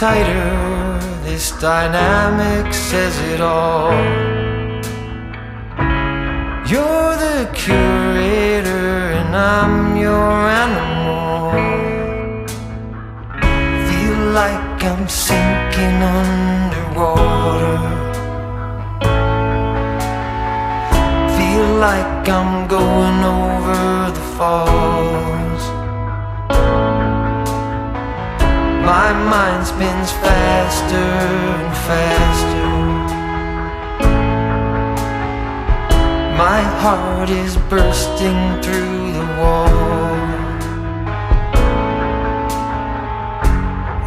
tighter, this dynamic says it all. You're the curator and I'm your animal. Feel like I'm sinking underwater. Feel like I'm going over the falls. My mind spins faster and faster. My heart is bursting through the wall.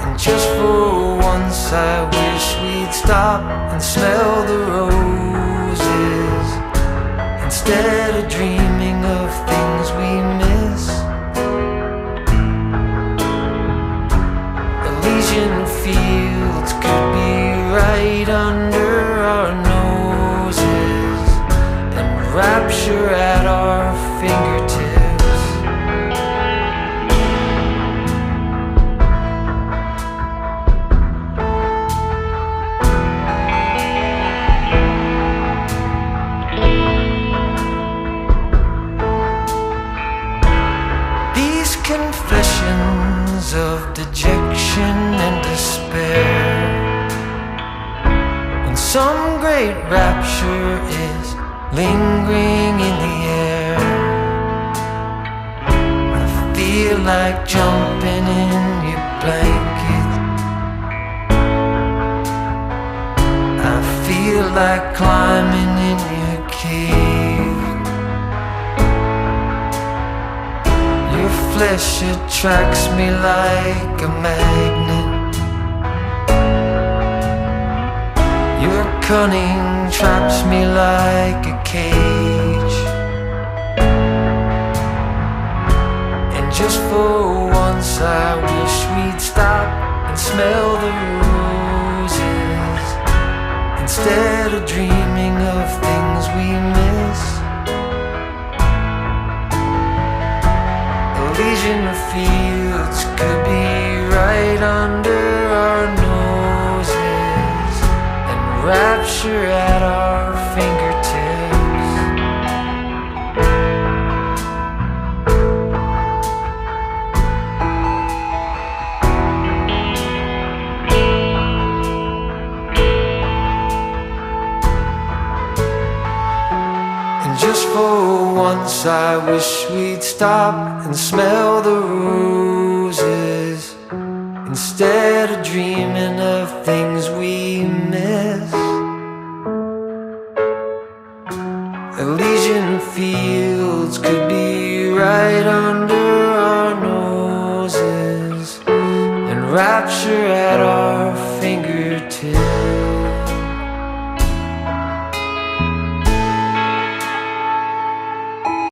And just for once I wish we'd stop and smell the roses, instead of dreaming of things we miss. Elysian fields could be right under our noses, and rapture at our fingertips. These confessions of dejection and despair, when some great rapture is lingering in the air, I feel like jumping in your blanket. I feel like climbing in your cave. Your flesh attracts me like a magnet. Your cunning traps me like a cage. And just for once I wish we'd stop and smell the roses, instead of dreaming of things we miss. Elysian fields could be right under our noses, and rapture at our fingertips. And just for once I wish we'd stop and smell the roses, instead of dreaming of things we miss. Elysian fields could be right under our noses, and rapture at our